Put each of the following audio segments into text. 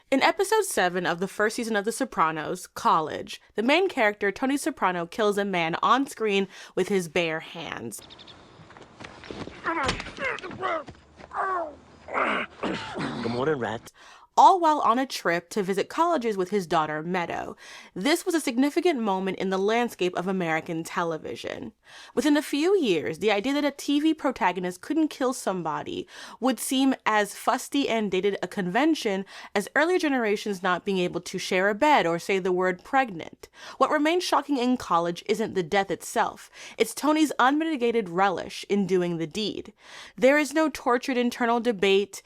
In episode 7 of the first season of The Sopranos, College, the main character, Tony Soprano, kills a man on screen with his bare hands. Good morning, Rat. All while on a trip to visit colleges with his daughter, Meadow. This was a significant moment in the landscape of American television. Within a few years, the idea that a TV protagonist couldn't kill somebody would seem as fusty and dated a convention as earlier generations not being able to share a bed or say the word pregnant. What remains shocking in College isn't the death itself. It's Tony's unmitigated relish in doing the deed. There is no tortured internal debate.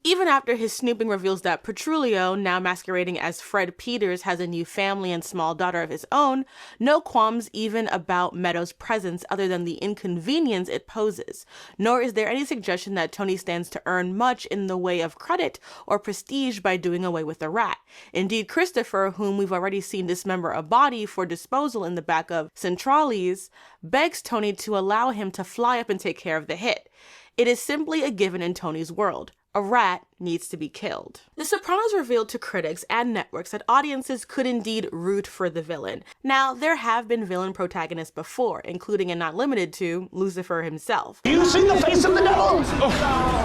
Even after his snooping reveals that Petrulio, now masquerading as Fred Peters, has a new family and small daughter of his own, no qualms even about Meadow's presence other than the inconvenience it poses. Nor is there any suggestion that Tony stands to earn much in the way of credit or prestige by doing away with the rat. Indeed, Christopher, whom we've already seen dismember a body for disposal in the back of Centrales, begs Tony to allow him to fly up and take care of the hit. It is simply a given in Tony's world. A rat needs to be killed. The Sopranos revealed to critics and networks that audiences could indeed root for the villain. Now, there have been villain protagonists before, including and not limited to Lucifer himself. You see the face of the devil?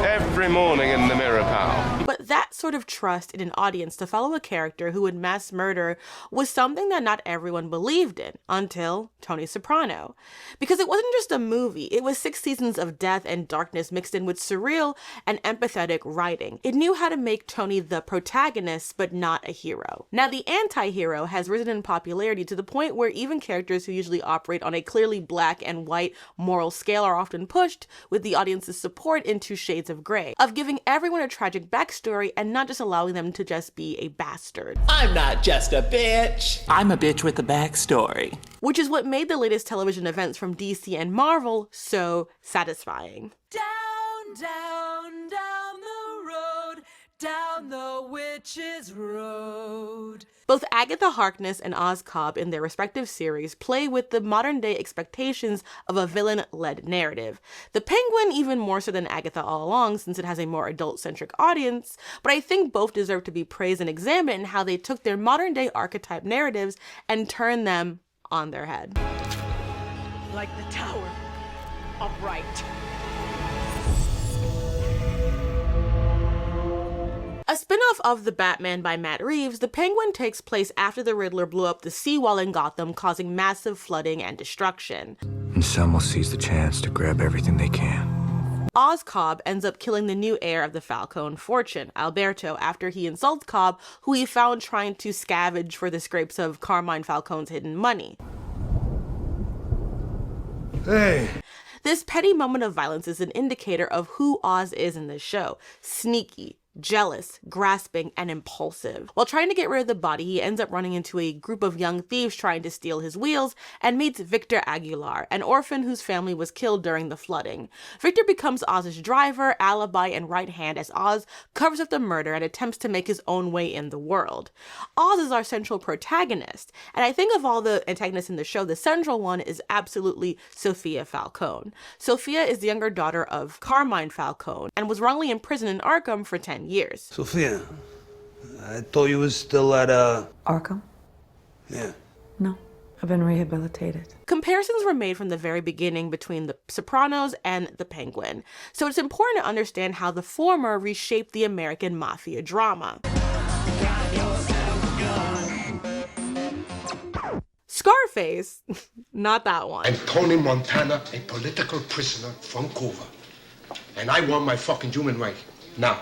Every morning in the mirror, pal. But that sort of trust in an audience to follow a character who would mass murder was something that not everyone believed in until Tony Soprano. Because it wasn't just a movie, it was 6 seasons of death and darkness mixed in with surreal and empathetic writing. It knew how to make Tony the protagonist, but not a hero. Now, the anti-hero has risen in popularity to the point where even characters who usually operate on a clearly black and white moral scale are often pushed, with the audience's support, into shades of gray, of giving everyone a tragic backstory and not just allowing them to just be a bastard. I'm not just a bitch. I'm a bitch with a backstory. Which is what made the latest television events from DC and Marvel so satisfying. Down, down, down the road, down the witch's road. Both Agatha Harkness and Oz Cobb in their respective series play with the modern-day expectations of a villain-led narrative. The Penguin even more so than Agatha All Along, since it has a more adult-centric audience, but I think both deserve to be praised and examined in how they took their modern-day archetype narratives and turned them on their head. Like the Tower of Right. A spin-off of The Batman by Matt Reeves, The Penguin takes place after the Riddler blew up the seawall in Gotham, causing massive flooding and destruction. And some will seize the chance to grab everything they can. Oz Cobb ends up killing the new heir of the Falcone fortune, Alberto, after he insults Cobb, who he found trying to scavenge for the scrapes of Carmine Falcone's hidden money. Hey! This petty moment of violence is an indicator of who Oz is in this show. Sneaky, jealous, grasping, and impulsive. While trying to get rid of the body, he ends up running into a group of young thieves trying to steal his wheels and meets Victor Aguilar, an orphan whose family was killed during the flooding. Victor becomes Oz's driver, alibi, and right hand as Oz covers up the murder and attempts to make his own way in the world. Oz is our central protagonist, and I think of all the antagonists in the show, the central one is absolutely Sophia Falcone. Sophia is the younger daughter of Carmine Falcone and was wrongly imprisoned in Arkham for 10 years. Sophia, I thought you was still at, Arkham? Yeah. No, I've been rehabilitated. Comparisons were made from the very beginning between The Sopranos and The Penguin, so it's important to understand how the former reshaped the American mafia drama. Scarface, not that one. I'm Tony Montana, a political prisoner from Cuba. And I want my fucking human right. Now.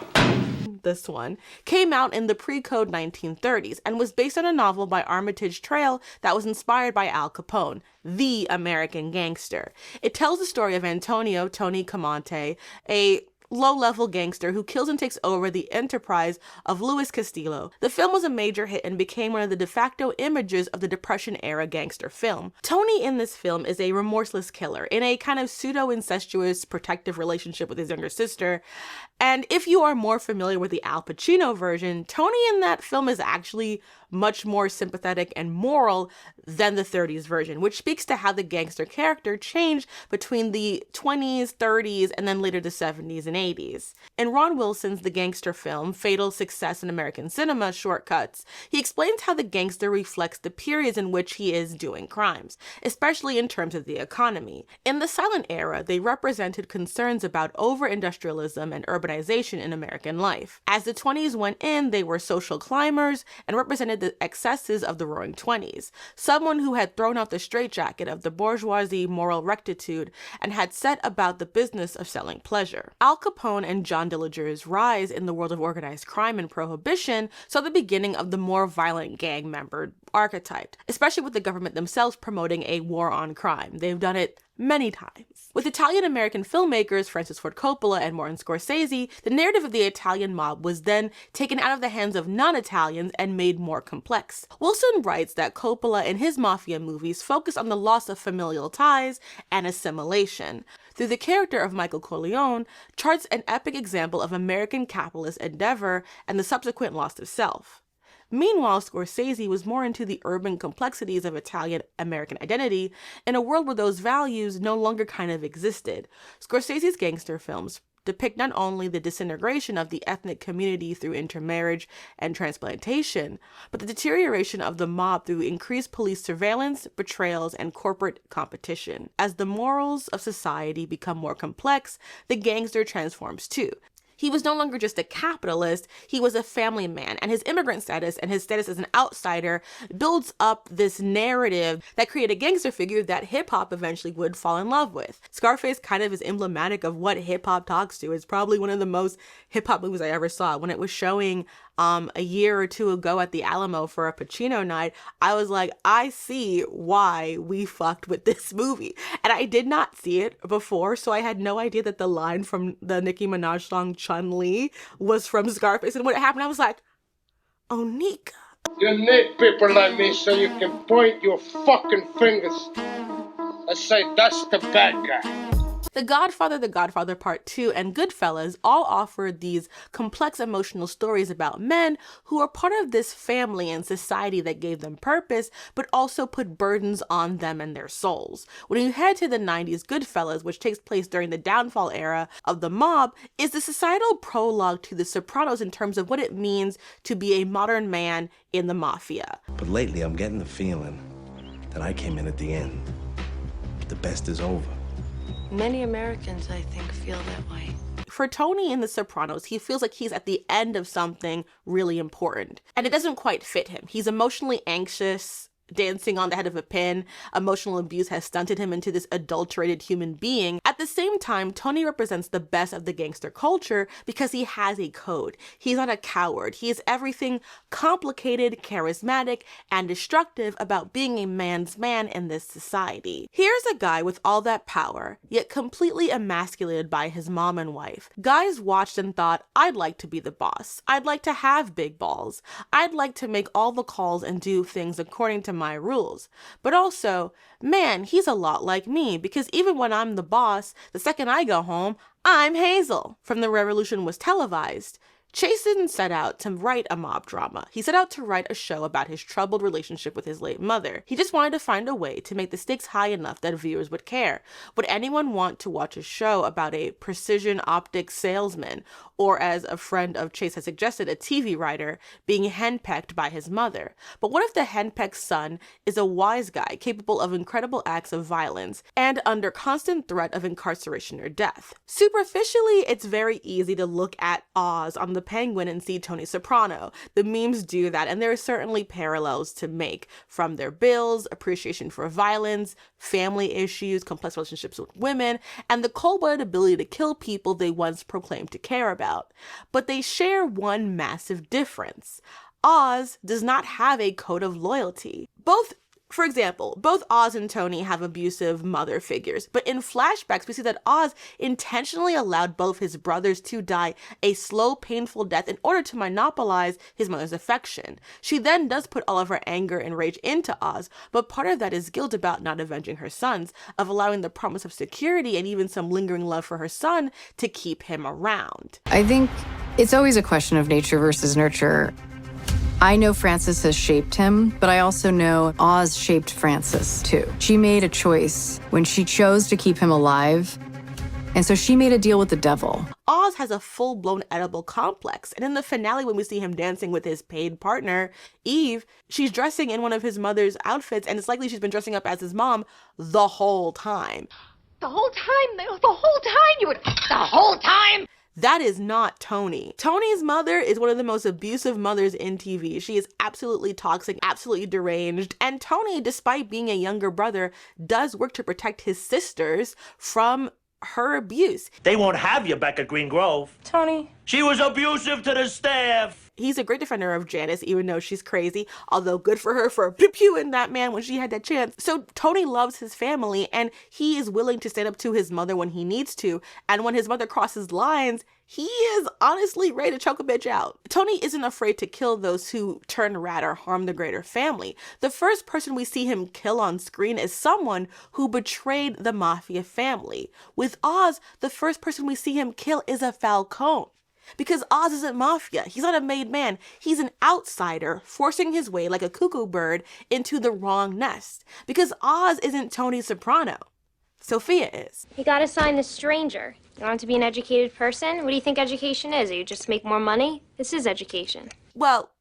This one came out in the pre-code 1930s and was based on a novel by Armitage Trail that was inspired by Al Capone, the American gangster. It tells the story of Antonio Tony Camonte, a low-level gangster who kills and takes over the enterprise of Luis Castillo. The film was a major hit and became one of the de facto images of the Depression-era gangster film. Tony in this film is a remorseless killer in a kind of pseudo-incestuous protective relationship with his younger sister. And if you are more familiar with the Al Pacino version, Tony in that film is actually much more sympathetic and moral than the 30s version, which speaks to how the gangster character changed between the 20s, 30s, and then later the 70s and 1980s. In Ron Wilson's The Gangster film, Fatal Success in American Cinema, Shortcuts, he explains how the gangster reflects the periods in which he is doing crimes, especially in terms of the economy. In the silent era, they represented concerns about over-industrialism and urbanization in American life. As the 20s went in, they were social climbers and represented the excesses of the Roaring Twenties. Someone who had thrown out the straitjacket of the bourgeoisie moral rectitude and had set about the business of selling pleasure. Al Capone and John Dillinger's rise in the world of organized crime and prohibition saw the beginning of the more violent gang member archetype, especially with the government themselves promoting a war on crime. They've done it many times. With Italian-American filmmakers Francis Ford Coppola and Martin Scorsese, the narrative of the Italian mob was then taken out of the hands of non-Italians and made more complex. Wilson writes that Coppola in his mafia movies focused on the loss of familial ties and assimilation. Through the character of Michael Corleone, charts an epic example of American capitalist endeavor and the subsequent loss of self. Meanwhile, Scorsese was more into the urban complexities of Italian-American identity in a world where those values no longer kind of existed. Scorsese's gangster films depict not only the disintegration of the ethnic community through intermarriage and transplantation, but the deterioration of the mob through increased police surveillance, betrayals, and corporate competition. As the morals of society become more complex, the gangster transforms too. He was no longer just a capitalist, he was a family man, and his immigrant status and his status as an outsider builds up this narrative that created a gangster figure that hip-hop eventually would fall in love with. Scarface kind of is emblematic of what hip-hop talks to. It's probably one of the most hip-hop movies I ever saw. When it was showing a year or two ago at the Alamo for a Pacino night, I was like, I see why we fucked with this movie. And I did not see it before, so I had no idea that the line from the Nicki Minaj song Chun-Li was from Scarface. And when it happened, I was like, oh, Nika. You need people like me so you can point your fucking fingers and say, that's the bad guy. The Godfather Part 2, and Goodfellas all offered these complex emotional stories about men who are part of this family and society that gave them purpose, but also put burdens on them and their souls. When you head to the 90s, Goodfellas, which takes place during the downfall era of the mob, is the societal prologue to The Sopranos in terms of what it means to be a modern man in the mafia. But lately, I'm getting the feeling that I came in at the end. The best is over. Many Americans, I think, feel that way. For Tony in The Sopranos, he feels like he's at the end of something really important, and it doesn't quite fit him. He's emotionally anxious, dancing on the head of a pin. Emotional abuse has stunted him into this adulterated human being. At the same time, Tony represents the best of the gangster culture because he has a code. He's not a coward. He is everything complicated, charismatic, and destructive about being a man's man in this society. Here's a guy with all that power, yet completely emasculated by his mom and wife. Guys watched and thought, I'd like to be the boss. I'd like to have big balls. I'd like to make all the calls and do things according to my rules. But also, man, he's a lot like me, because even when I'm the boss, the second I go home, I'm Hazel. From The Revolution Was Televised, Chase didn't set out to write a mob drama. He set out to write a show about his troubled relationship with his late mother. He just wanted to find a way to make the stakes high enough that viewers would care. Would anyone want to watch a show about a precision optics salesman, or as a friend of Chase has suggested, a TV writer, being henpecked by his mother? But what if the henpecked son is a wise guy capable of incredible acts of violence and under constant threat of incarceration or death? Superficially, it's very easy to look at Oz on the Penguin and see Tony Soprano. The memes do that, and there are certainly parallels to make from their bills, appreciation for violence, family issues, complex relationships with women, and the cold-blooded ability to kill people they once proclaimed to care about. But they share one massive difference. Oz does not have a code of loyalty. For example, both Oz and Tony have abusive mother figures, but in flashbacks, we see that Oz intentionally allowed both his brothers to die a slow, painful death in order to monopolize his mother's affection. She then does put all of her anger and rage into Oz, but part of that is guilt about not avenging her sons, of allowing the promise of security and even some lingering love for her son to keep him around. I think it's always a question of nature versus nurture. I know Frances has shaped him, but I also know Oz shaped Frances too. She made a choice. When she chose to keep him alive, And so she made a deal with the devil. Oz has a full-blown edible complex, and in the finale when we see him dancing with his paid partner, Eve, she's dressing in one of his mother's outfits, and it's likely she's been dressing up as his mom the whole time. The whole time! That is not Tony. Tony's mother is one of the most abusive mothers in TV. She is absolutely toxic, absolutely deranged. And Tony, despite being a younger brother, does work to protect his sisters from her abuse. They won't have you back at Green Grove. Tony. She was abusive to the staff. He's a great defender of Janice, even though she's crazy, although good for her for pew-pewing that man when she had that chance. So Tony loves his family, and he is willing to stand up to his mother when he needs to. And when his mother crosses lines, he is honestly ready to choke a bitch out. Tony isn't afraid to kill those who turn rat or harm the greater family. The first person we see him kill on screen is someone who betrayed the mafia family. With Oz, the first person we see him kill is a Falcone. Because Oz isn't mafia. He's not a made man. He's an outsider forcing his way like a cuckoo bird into the wrong nest. Because Oz isn't Tony Soprano. Sophia is. You gotta sign the stranger. You want to be an educated person? What do you think education is? You just make more money? This is education. Well,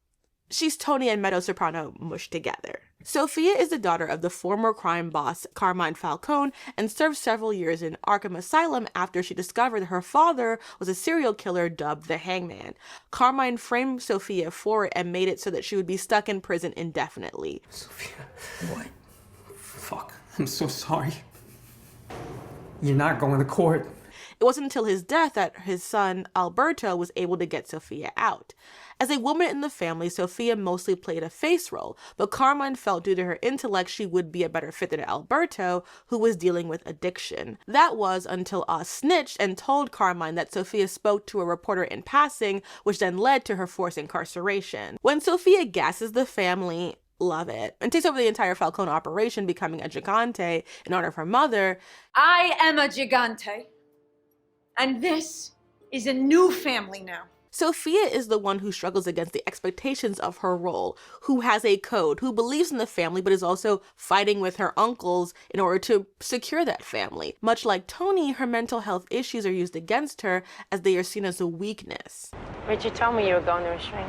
she's Tony and Meadow Soprano mushed together. Sophia is the daughter of the former crime boss Carmine Falcone and served several years in Arkham Asylum after she discovered her father was a serial killer dubbed the Hangman. Carmine framed Sophia for it and made it so that she would be stuck in prison indefinitely. Sophia, what? Fuck, I'm so sorry. You're not going to court. It wasn't until his death that his son, Alberto, was able to get Sophia out. As a woman in the family, Sophia mostly played a face role, but Carmine felt due to her intellect she would be a better fit than Alberto, who was dealing with addiction. That was until Oz snitched and told Carmine that Sophia spoke to a reporter in passing, which then led to her forced incarceration. When Sophia gasses the family, love it, and takes over the entire Falcone operation, becoming a gigante in honor of her mother. I am a gigante. And this is a new family now. Sophia is the one who struggles against the expectations of her role, who has a code, who believes in the family, but is also fighting with her uncles in order to secure that family. Much like Tony, her mental health issues are used against her as they are seen as a weakness. Richard told me you were going to a shrink.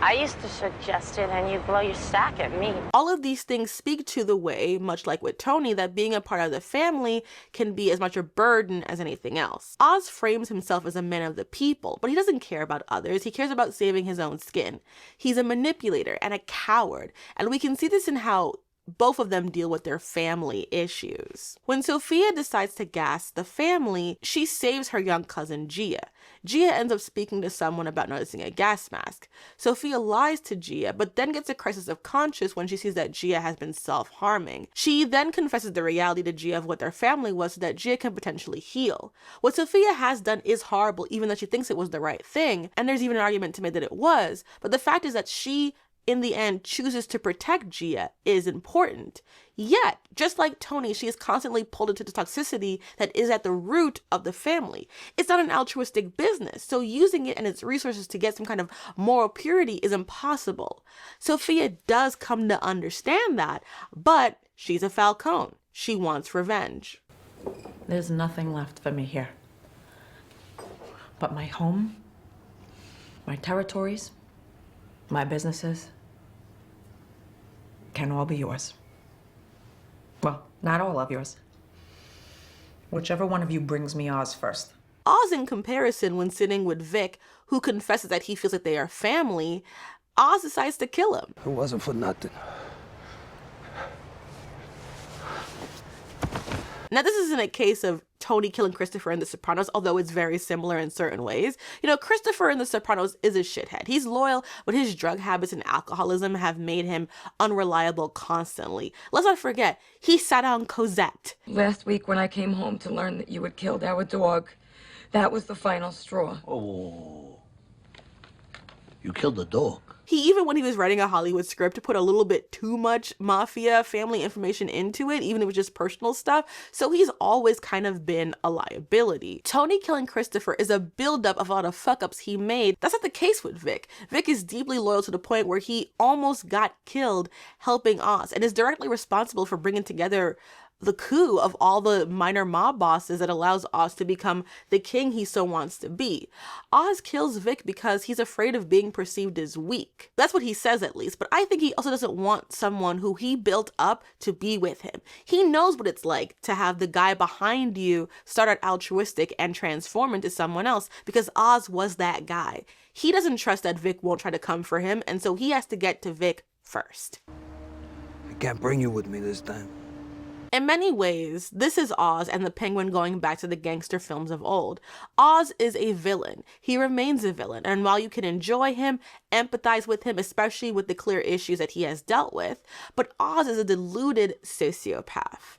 I used to suggest it and you'd blow your stack at me. All of these things speak to the way, much like with Tony, that being a part of the family can be as much a burden as anything else. Oz frames himself as a man of the people, but he doesn't care about others. He cares about saving his own skin. He's a manipulator and a coward, and we can see this in how both of them deal with their family issues. When Sophia decides to gas the family, she saves her young cousin Gia. Gia ends up speaking to someone about noticing a gas mask. Sophia lies to Gia, but then gets a crisis of conscience when she sees that Gia has been self-harming. She then confesses the reality to Gia of what their family was so that Gia can potentially heal. What Sophia has done is horrible, even though she thinks it was the right thing, and there's even an argument to make that it was, but the fact is that she in the end chooses to protect Gia is important. Yet, just like Tony, she is constantly pulled into the toxicity that is at the root of the family. It's not an altruistic business, so using it and its resources to get some kind of moral purity is impossible. Sophia does come to understand that, but she's a Falcone. She wants revenge. There's nothing left for me here. But my home, my territories, my businesses can all be yours. Well, not all of yours. Whichever one of you brings me Oz first. Oz, in comparison, when sitting with Vic, who confesses that he feels like they are family, Oz decides to kill him. It wasn't for nothing. Now, this isn't a case of Tony killing Christopher in The Sopranos, although it's very similar in certain ways. You know, Christopher in The Sopranos is a shithead. He's loyal, but his drug habits and alcoholism have made him unreliable constantly. Let's not forget, he sat on Cosette. Last week when I came home to learn that you had killed our dog, that was the final straw. Oh. You killed the dog. He, even when he was writing a Hollywood script, put a little bit too much mafia family information into it, even if it was just personal stuff. So he's always kind of been a liability. Tony killing Christopher is a buildup of a lot of fuck-ups he made. That's not the case with Vic. Vic is deeply loyal to the point where he almost got killed helping Oz and is directly responsible for bringing together the coup of all the minor mob bosses that allows Oz to become the king he so wants to be. Oz kills Vic because he's afraid of being perceived as weak. That's what he says, at least, but I think he also doesn't want someone who he built up to be with him. He knows what it's like to have the guy behind you start out altruistic and transform into someone else, because Oz was that guy. He doesn't trust that Vic won't try to come for him, and so he has to get to Vic first. I can't bring you with me this time. In many ways, this is Oz and the Penguin going back to the gangster films of old. Oz is a villain. He remains a villain, and while you can enjoy him, empathize with him, especially with the clear issues that he has dealt with, but Oz is a deluded sociopath.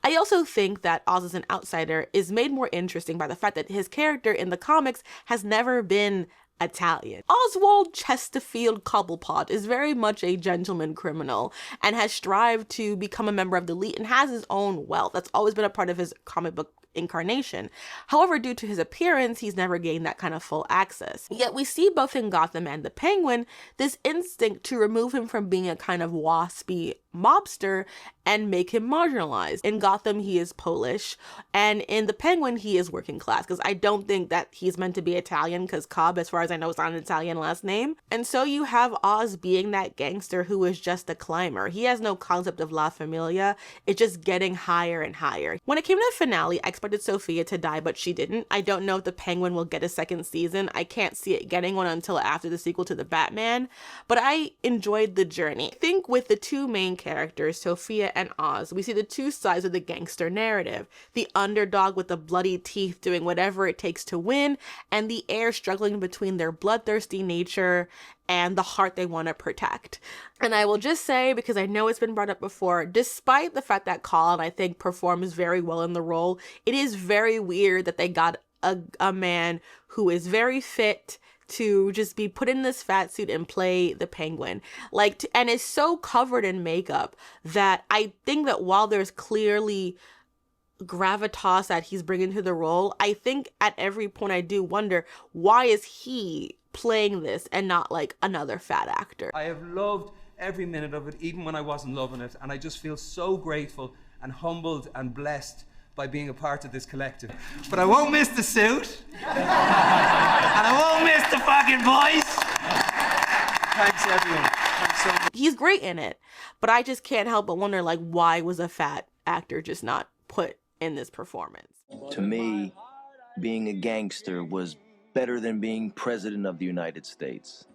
I also think that Oz as an outsider is made more interesting by the fact that his character in the comics has never been Italian. Oswald Chesterfield Cobblepot is very much a gentleman criminal and has strived to become a member of the elite and has his own wealth. That's always been a part of his comic book incarnation. However, due to his appearance, he's never gained that kind of full access. Yet we see both in Gotham and the Penguin this instinct to remove him from being a kind of waspy mobster and make him marginalized. In Gotham, he is Polish, and in the Penguin, he is working class, because I don't think that he's meant to be Italian, because Cobb, as far as I know, is not an Italian last name. And so you have Oz being that gangster who is just a climber. He has no concept of La Familia. It's just getting higher and higher. When it came to the finale, I expected Sophia to die, but she didn't. I don't know if the Penguin will get a second season. I can't see it getting one until after the sequel to the Batman, but I enjoyed the journey. I think with the two main characters, Sophia and Oz, we see the two sides of the gangster narrative. The underdog with the bloody teeth doing whatever it takes to win, and the heir struggling between their bloodthirsty nature and the heart they want to protect. And I will just say, because I know it's been brought up before, despite the fact that Colin, I think, performs very well in the role, it is very weird that they got a man who is very fit to just be put in this fat suit and play the Penguin. And is so covered in makeup that I think that while there's clearly gravitas that he's bringing to the role, I think at every point I do wonder, why is he playing this and not like another fat actor? I have loved every minute of it, even when I wasn't loving it, and I just feel so grateful and humbled and blessed by being a part of this collective. But I won't miss the suit, and I won't miss the fucking voice. Thanks, everyone. Thanks so much. He's great in it, but I just can't help but wonder, like, why was a fat actor just not put in this performance? To me, being a gangster was better than being president of the United States.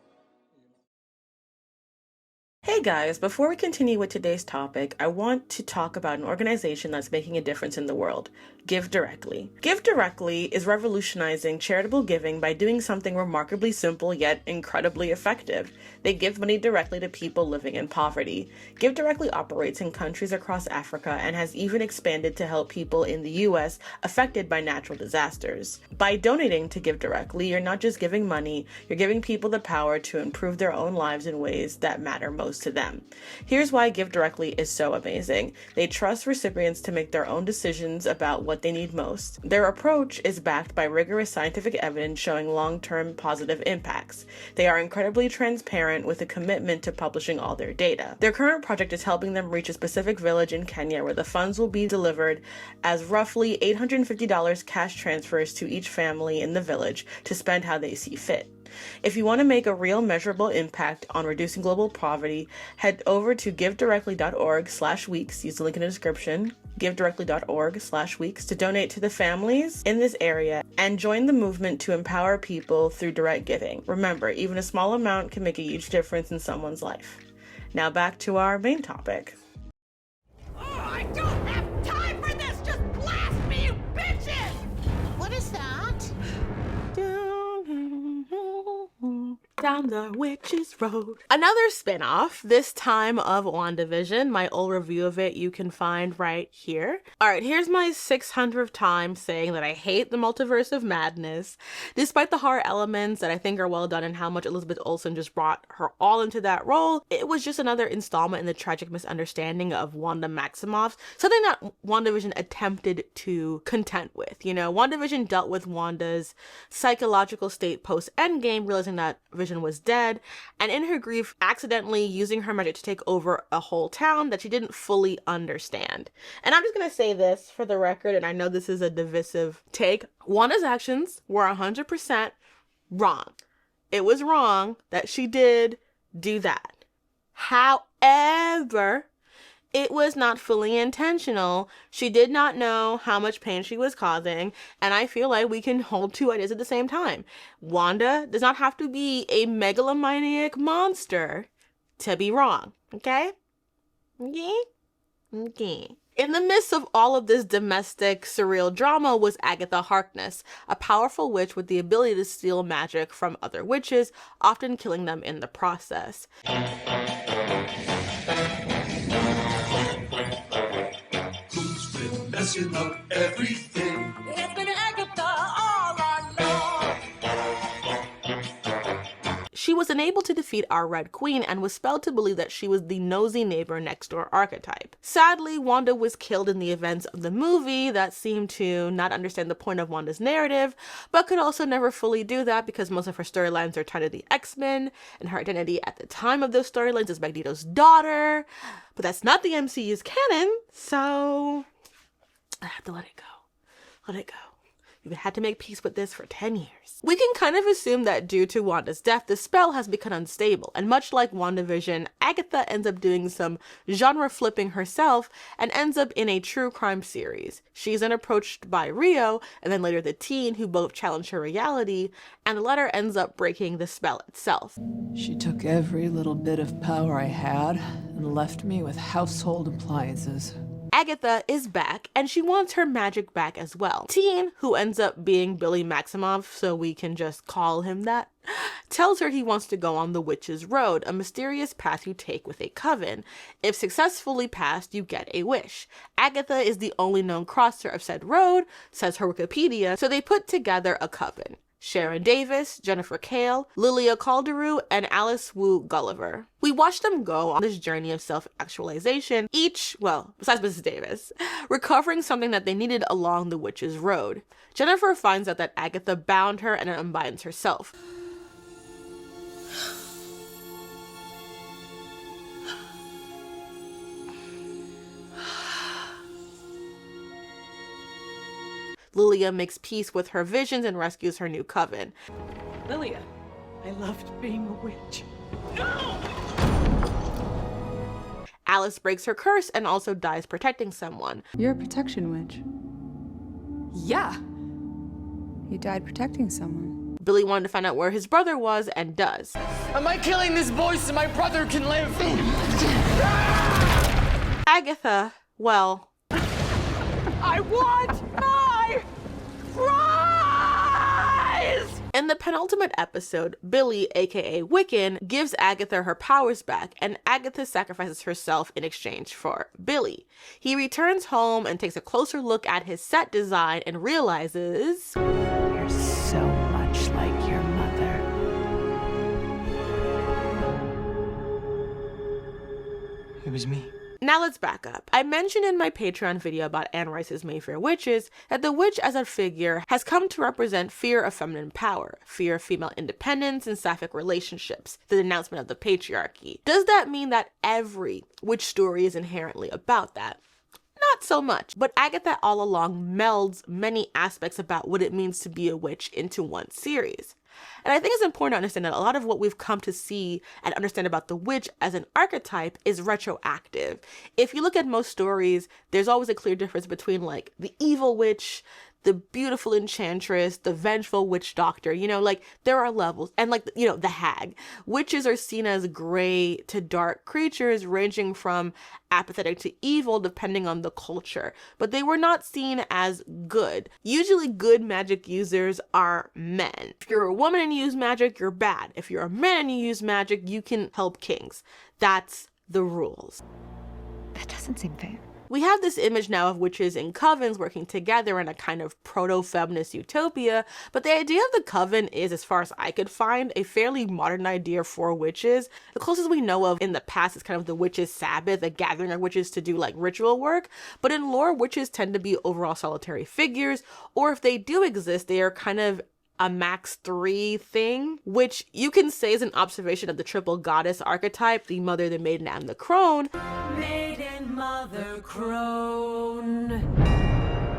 Hey guys, before we continue with today's topic, I want to talk about an organization that's making a difference in the world, Give Directly. Give Directly is revolutionizing charitable giving by doing something remarkably simple yet incredibly effective. They give money directly to people living in poverty. Give Directly operates in countries across Africa and has even expanded to help people in the US affected by natural disasters. By donating to Give Directly, you're not just giving money, you're giving people the power to improve their own lives in ways that matter most to them. Here's why Give Directly is so amazing. They trust recipients to make their own decisions about what they need most. Their approach is backed by rigorous scientific evidence showing long-term positive impacts. They are incredibly transparent with a commitment to publishing all their data. Their current project is helping them reach a specific village in Kenya where the funds will be delivered as roughly $850 cash transfers to each family in the village to spend how they see fit. If you want to make a real measurable impact on reducing global poverty, head over to givedirectly.org/weeks, use the link in the description, givedirectly.org/weeks to donate to the families in this area and join the movement to empower people through direct giving. Remember, even a small amount can make a huge difference in someone's life. Now back to our main topic. Oh, I don't have time for this! Just blast me, you bitches! What is that? Down the Witch's Road. Another spin-off, this time of WandaVision. My old review of it you can find right here. Alright, here's my 600th time saying that I hate the multiverse of madness. Despite the horror elements that I think are well done and how much Elizabeth Olsen just brought her all into that role, it was just another installment in the tragic misunderstanding of Wanda Maximoff, something that WandaVision attempted to contend with. You know, WandaVision dealt with Wanda's psychological state post-Endgame, realizing that Vision WandaVision was dead, and in her grief, accidentally using her magic to take over a whole town that she didn't fully understand. And I'm just gonna say this for the record, and I know this is a divisive take. Wanda's actions were 100% wrong. It was wrong that she did do that. However, it was not fully intentional. She did not know how much pain she was causing, and I feel like we can hold two ideas at the same time. Wanda does not have to be a megalomaniac monster to be wrong, okay? Okay. In the midst of all of this domestic surreal drama was Agatha Harkness, a powerful witch with the ability to steal magic from other witches, often killing them in the process. Who's been messing up everything? It's been Agatha all along. She was unable to defeat our Red Queen and was spelled to believe that she was the nosy neighbor next door archetype. Sadly, Wanda was killed in the events of the movie that seemed to not understand the point of Wanda's narrative, but could also never fully do that because most of her storylines are tied to the X-Men, and her identity at the time of those storylines is Magneto's daughter. But that's not the MCU's canon, so I have to let it go. Let it go. We've had to make peace with this for 10 years. We can kind of assume that due to Wanda's death, the spell has become unstable, and much like WandaVision, Agatha ends up doing some genre flipping herself and ends up in a true crime series. She's then approached by Rio, and then later the Teen, who both challenge her reality, and the latter ends up breaking the spell itself. She took every little bit of power I had and left me with household appliances. Agatha is back, and she wants her magic back as well. Teen, who ends up being Billy Maximoff, so we can just call him that, tells her he wants to go on the Witch's Road, a mysterious path you take with a coven. If successfully passed, you get a wish. Agatha is the only known crosser of said road, says her Wikipedia, so they put together a coven. Sharon Davis, Jennifer Kale, Lilia Calderu, and Alice Wu Gulliver. We watched them go on this journey of self-actualization, each, well, besides Mrs. Davis, recovering something that they needed along the Witch's Road. Jennifer finds out that Agatha bound her and unbinds herself. Lilia makes peace with her visions and rescues her new coven. Lilia, I loved being a witch. Alice breaks her curse and also dies protecting someone. You're a protection witch. Yeah. You died protecting someone. Billy wanted to find out where his brother was and does. Am I killing this boy so my brother can live? Agatha, well, I want my prize! In the penultimate episode, Billy, aka Wiccan, gives Agatha her powers back, and Agatha sacrifices herself in exchange for Billy. He returns home and takes a closer look at his set design and realizes, You're so much like your mother. It was me. Now let's back up. I mentioned in my Patreon video about Anne Rice's Mayfair Witches that the witch as a figure has come to represent fear of feminine power, fear of female independence and sapphic relationships, the denouncement of the patriarchy. Does that mean that every witch story is inherently about that? Not so much, but Agatha All Along melds many aspects about what it means to be a witch into one series. And I think it's important to understand that a lot of what we've come to see and understand about the witch as an archetype is retroactive. If you look at most stories, there's always a clear difference between like the evil witch, the beautiful enchantress, the vengeful witch doctor, you know, like there are levels, and like, you know, the hag. Witches are seen as gray to dark creatures ranging from apathetic to evil depending on the culture, but they were not seen as good. Usually good magic users are men. If you're a woman and you use magic, you're bad. If you're a man and you use magic, you can help kings. That's the rules. That doesn't seem fair. We have this image now of witches and covens working together in a kind of proto-feminist utopia, but the idea of the coven is, as far as I could find, a fairly modern idea for witches. The closest we know of in the past is kind of the witches' sabbath, a gathering of witches to do like ritual work, but in lore, witches tend to be overall solitary figures, or if they do exist, they are kind of a max 3 thing, which you can say is an observation of the triple goddess archetype, the mother, the maiden, and the crone. Maiden, mother, crone.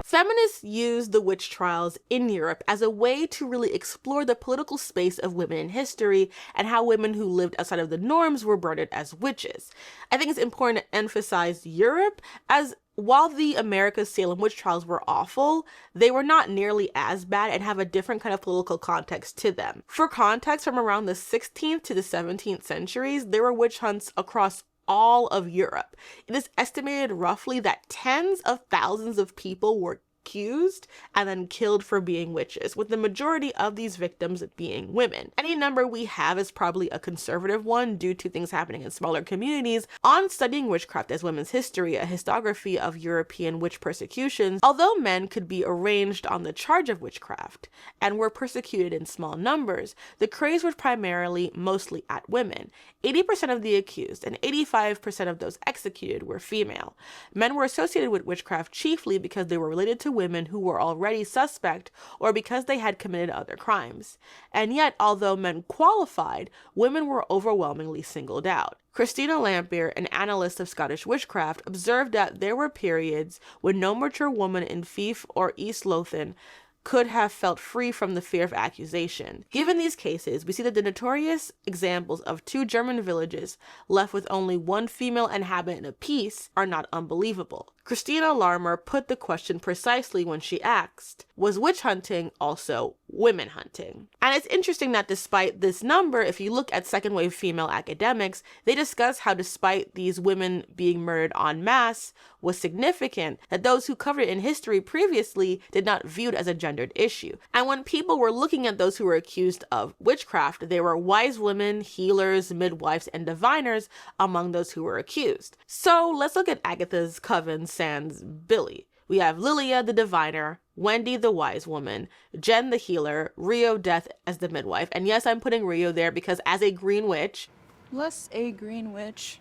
Feminists used the witch trials in Europe as a way to really explore the political space of women in history and how women who lived outside of the norms were branded as witches. I think it's important to emphasize Europe, as while the America's Salem witch trials were awful, they were not nearly as bad and have a different kind of political context to them. For context, from around the 16th to the 17th centuries, there were witch hunts across all of Europe. It is estimated roughly that tens of thousands of people were accused and then killed for being witches, with the majority of these victims being women. Any number we have is probably a conservative one due to things happening in smaller communities. On Studying Witchcraft as Women's History, a historiography of European witch persecutions, although men could be arraigned on the charge of witchcraft and were persecuted in small numbers, the craze was primarily mostly at women. 80% of the accused and 85% of those executed were female. Men were associated with witchcraft chiefly because they were related to women who were already suspect or because they had committed other crimes. And yet, although men qualified, women were overwhelmingly singled out. Christina Lampier, an analyst of Scottish witchcraft, observed that there were periods when no mature woman in Fife or East Lothian could have felt free from the fear of accusation. Given these cases, we see that the notorious examples of 2 German villages left with only 1 female inhabitant apiece are not unbelievable. Christina Larmer put the question precisely when she asked, was witch hunting also women hunting? And it's interesting that despite this number, if you look at second wave female academics, they discuss how despite these women being murdered en masse was significant, that those who covered it in history previously did not view it as a gendered issue. And when people were looking at those who were accused of witchcraft, there were wise women, healers, midwives, and diviners among those who were accused. So let's look at Agatha's coven sans Billy. We have Lilia the diviner, Wendy the wise woman, Jen the healer, Rio Death as the midwife. And yes, I'm putting Rio there because as a green witch, Less a green witch,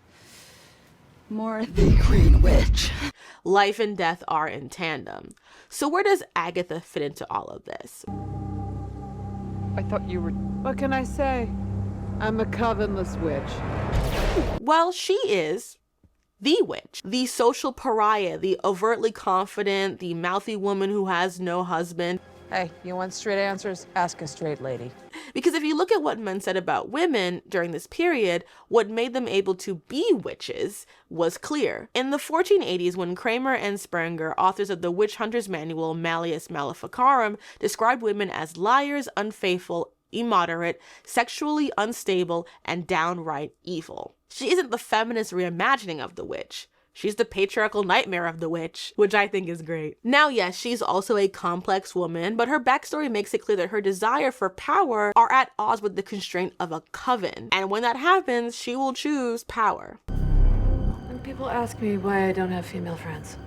more the green witch. Life and death are in tandem. So where does Agatha fit into all of this? I thought you were... What can I say? I'm a covenless witch. Well, she is the witch, the social pariah, the overtly confident, the mouthy woman who has no husband. Hey, you want straight answers? Ask a straight lady. Because if you look at what men said about women during this period, what made them able to be witches was clear. In the 1480s, when Kramer and Sprenger, authors of the Witch Hunter's Manual Malleus Maleficarum, described women as liars, unfaithful, immoderate, sexually unstable, and downright evil. She isn't the feminist reimagining of the witch. She's the patriarchal nightmare of the witch, which I think is great. Now, yes, she's also a complex woman, but her backstory makes it clear that her desire for power are at odds with the constraint of a coven. And when that happens, she will choose power. When people ask me why I don't have female friends.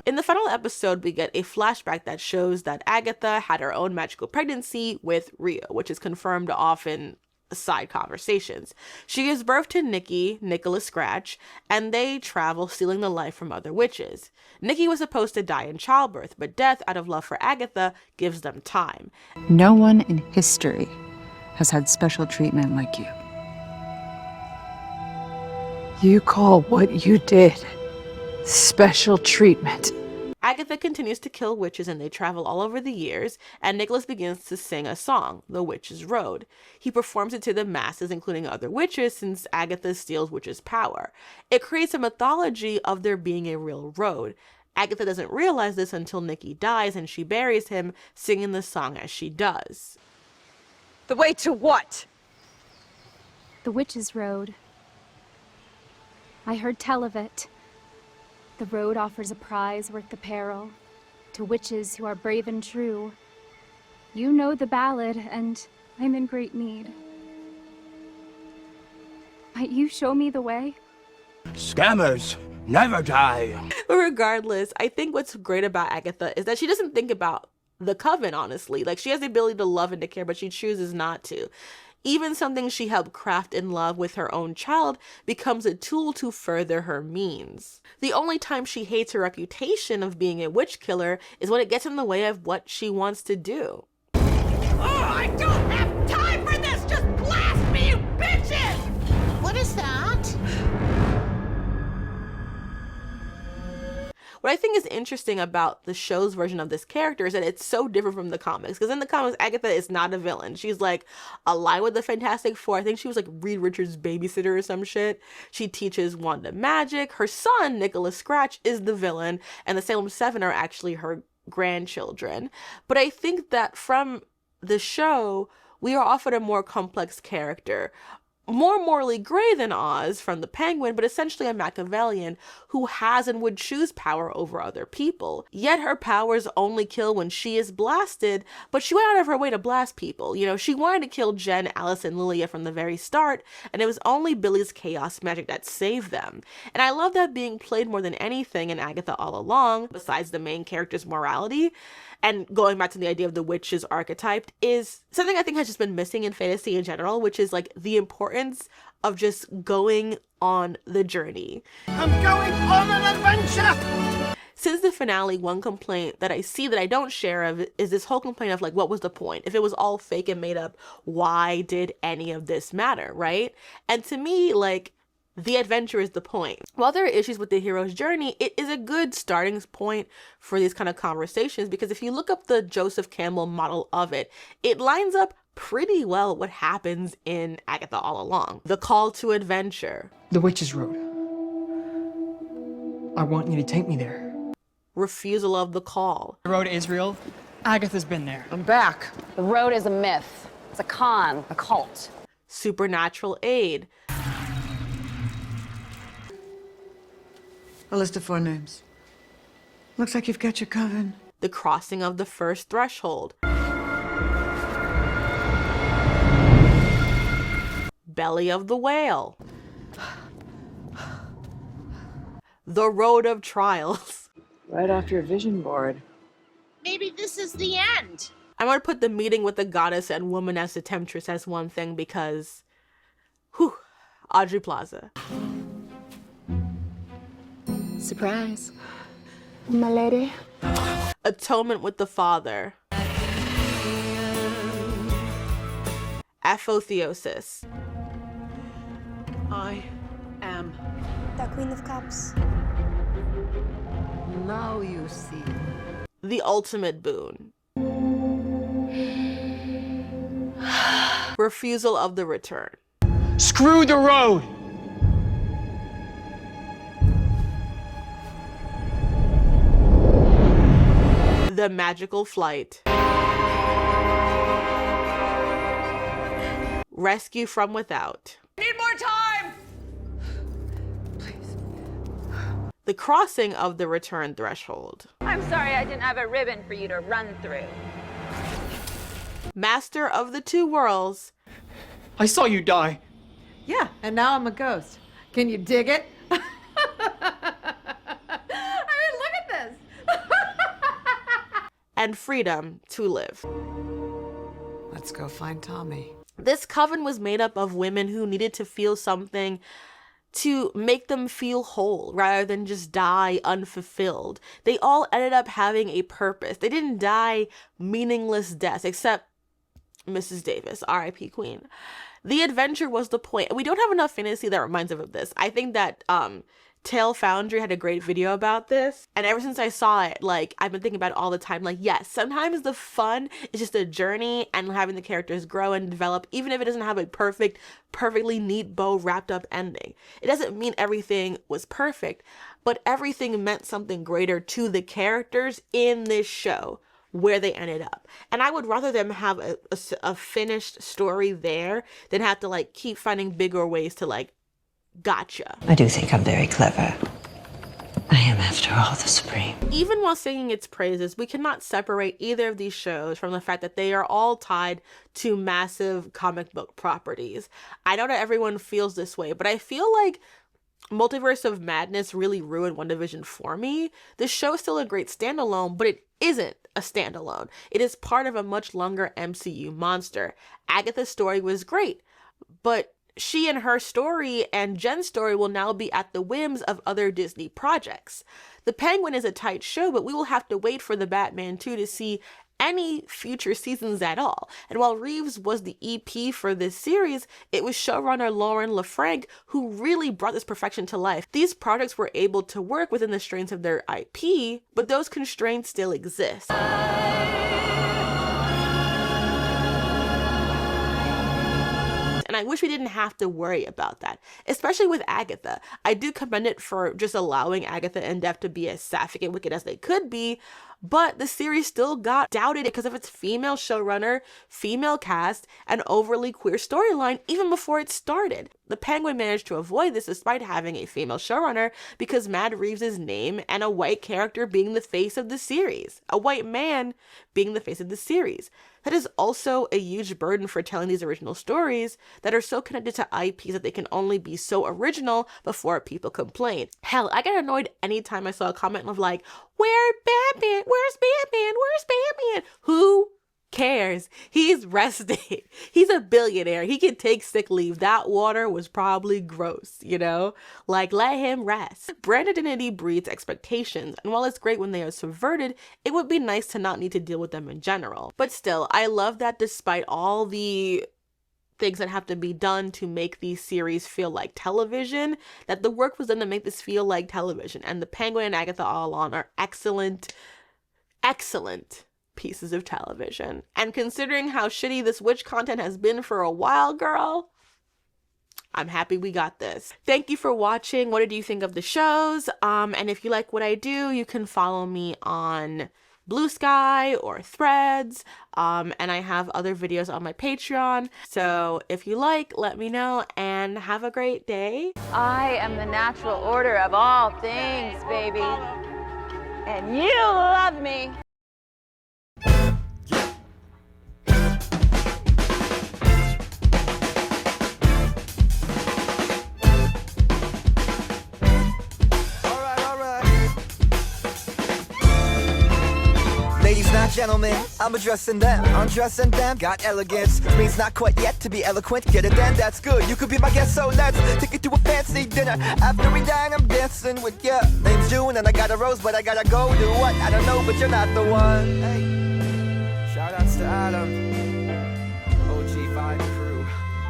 In the final episode, we get a flashback that shows that Agatha had her own magical pregnancy with Rio, which is confirmed off in side conversations. She gives birth to Nikki, Nicholas Scratch, and they travel stealing the life from other witches. Nikki was supposed to die in childbirth, but death, out of love for Agatha, gives them time. No one in history has had special treatment like you. You call what you did special treatment? Agatha continues to kill witches and they travel all over the years, and Nicholas begins to sing a song, The Witch's Road. He performs it to the masses, including other witches, since Agatha steals witches' power. It creates a mythology of there being a real road. Agatha doesn't realize this until Nikki dies and she buries him, singing the song as she does. The way to what? The Witch's Road. I heard tell of it. The road offers a prize worth the peril to witches who are brave and true. You know the ballad, and I'm in great need. Might you show me the way? Scammers never die. But regardless, I think what's great about Agatha is that she doesn't think about the coven, honestly. Like, she has the ability to love and to care, but she chooses not to. Even something she helped craft in love with her own child becomes a tool to further her means. The only time she hates her reputation of being a witch killer is when it gets in the way of what she wants to do. I don't have time for this! Just blast me, you bitches! What is that? What I think is interesting about the show's version of this character is that it's so different from the comics. Because in the comics, Agatha is not a villain. She's like aligned with the Fantastic Four. I think she was like Reed Richards' babysitter or some shit. She teaches Wanda magic. Her son, Nicholas Scratch, is the villain. And the Salem 7 are actually her grandchildren. But I think that from the show, we are offered a more complex character. More morally gray than Oz from the Penguin, but essentially a Machiavellian who has and would choose power over other people. Yet her powers only kill when she is blasted, but she went out of her way to blast people. You know, she wanted to kill Jen, Alice, and Lilia from the very start, and it was only Billy's chaos magic that saved them. And I love that being played more than anything in Agatha All Along, besides the main character's morality. And going back to the idea of the witch's archetype is something I think has just been missing in fantasy in general, which is like the importance of just going on the journey. I'm going on an adventure! Since the finale, one complaint that I see that I don't share of is this whole complaint of like, what was the point? If it was all fake and made up, why did any of this matter, right? And to me, like, the adventure is the point. While there are issues with the hero's journey, it is a good starting point for these kind of conversations, because if you look up the Joseph Campbell model of it, it lines up pretty well what happens in Agatha All Along. The call to adventure. The Witch's Road. I want you to take me there. Refusal of the call. The road to Israel. Agatha's been there. I'm back. The road is a myth. It's a con, a cult. Supernatural aid. A list of 4 names. Looks like you've got your coven. The crossing of the first threshold. Belly of the whale. The road of trials. Right off your vision board. Maybe this is the end. I'm going to put the meeting with the goddess and woman as the temptress as one thing because, whew, Audrey Plaza. Surprise. My lady. Atonement with the Father. Apotheosis. I am the Queen of Cups. Now you see. The ultimate boon. Refusal of the return. Screw the road! The magical flight. Rescue from without. Need more time! The crossing of the return threshold. I'm sorry I didn't have a ribbon for you to run through. Master of the Two Worlds. I saw you die. Yeah, and now I'm a ghost. Can you dig it? I mean, look at this. And freedom to live. Let's go find Tommy. This coven was made up of women who needed to feel something to make them feel whole rather than just die unfulfilled. They all ended up having a purpose. They didn't die meaningless deaths, except Mrs. Davis, R.I.P. Queen. The adventure was the point. And we don't have enough fantasy that reminds us of this. I think that Tale Foundry had a great video about this. And ever since I saw it, like, I've been thinking about it all the time. Like, yes, sometimes the fun is just a journey and having the characters grow and develop, even if it doesn't have a perfectly neat bow wrapped up ending. It doesn't mean everything was perfect, but everything meant something greater to the characters in this show where they ended up. And I would rather them have a finished story there than have to, like, keep finding bigger ways to, like, gotcha. I do think I'm very clever. I am, after all, the Supreme. Even while singing its praises, we cannot separate either of these shows from the fact that they are all tied to massive comic book properties. I know that everyone feels this way, but I feel like Multiverse of Madness really ruined WandaVision for me. The show is still a great standalone, but it isn't a standalone. It is part of a much longer MCU monster. Agatha's story was great, but she and her story and Jen's story will now be at the whims of other Disney projects. The Penguin is a tight show, but we will have to wait for the Batman 2 to see any future seasons at all. And while Reeves was the EP for this series, it was showrunner Lauren LaFranc who really brought this perfection to life. These projects were able to work within the constraints of their IP, but those constraints still exist. And I wish we didn't have to worry about that, especially with Agatha. I do commend it for just allowing Agatha and Dev to be as sapphic and wicked as they could be, but the series still got doubted because of its female showrunner, female cast, and overly queer storyline even before it started. The Penguin managed to avoid this despite having a female showrunner because Matt Reeves' name and a white character being the face of the series. A white man being the face of the series. That is also a huge burden for telling these original stories that are so connected to IPs that they can only be so original before people complain. Hell, I got annoyed anytime I saw a comment of like, where's Batman? Where's Batman? Where's Batman? Who cares? He's rested. He's a billionaire. He can take sick leave. That water was probably gross, you know? Like, let him rest. Brand identity breeds expectations, and while it's great when they are subverted, it would be nice to not need to deal with them in general. But still, I love that despite all the things that have to be done to make these series feel like television, that the work was done to make this feel like television. And The Penguin and Agatha All Along are excellent pieces of television. And considering how shitty this witch content has been for a while, girl, I'm happy we got this. Thank you for watching. What did you think of the shows? And if you like what I do, you can follow me on Blue Sky or Threads, and I have other videos on my Patreon. So if you like, let me know, and have a great day. I am the natural order of all things, baby. And you love me. Ladies, not gentlemen, I'm addressing them, undressing them. Got elegance, means not quite yet to be eloquent. Get it then, that's good, you could be my guest, so let's take it to a fancy dinner. After we dine, I'm dancing with ya. Name's June and I got a rose, but I gotta go do what? I don't know, but you're not the one. Hey, shout outs to Adam, OG Vibe crew.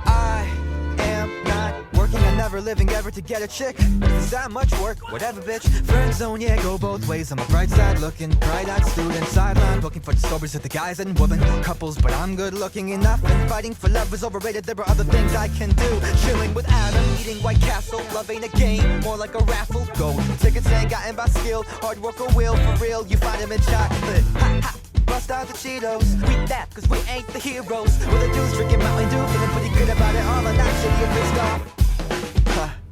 I am not working on never living ever to get a chick. Is that much work? Whatever, bitch. Friend zone, yeah, go both ways. I'm a bright side looking, bright-eyed student. Sideline looking for the stories of the guys and women couples, but I'm good looking enough. And fighting for love is overrated. There are other things I can do. Chilling with Adam, eating White Castle. Love ain't a game, more like a raffle. Gold tickets ain't gotten by skill, hard work or will. For real, you find him in chocolate. Ha ha. Bust out the Cheetos, we that, cause we ain't the heroes. Well, the dudes drinking Mountain Dew, feeling pretty good about it all, and not shitty and pissed off.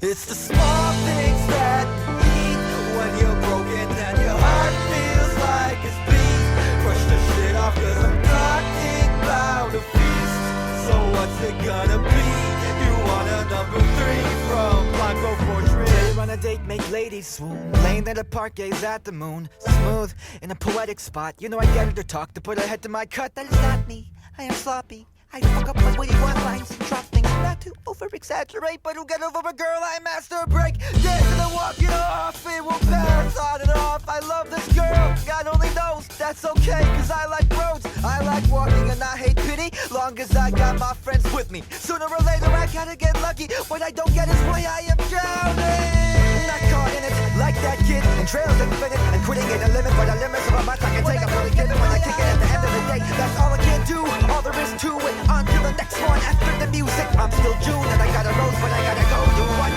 It's the small things that you eat when you're broken and your heart feels like it's beat. Brush the shit off, cause I'm talking about a feast. So what's it gonna be? You want a number 3 from Blanco Fortress. On a date, make ladies swoon. Laying at a park, gaze at the moon. Smooth, in a poetic spot. You know I get her to talk, to put her head to my cut. That is not me, I am sloppy. I fuck up my witty one-lines and drop things. Not to over-exaggerate, but who'll get over a girl I master break. Dance and I walk it off, it will pass on and off. I love this girl, God only knows that's okay, cause I like roads. I like walking and I hate pity, long as I got my friends with me. Sooner or later I gotta get lucky, what I don't get is why I am drowning. Not caught in it, like that kid, and trails infinite, and quitting ain't a limit, but a limit so much I can take. I'm only giving when I kick it at the end of the day. That's all I can do, all there is to it. On to the next one after the music. I'm still June and I got a rose, but I gotta go do what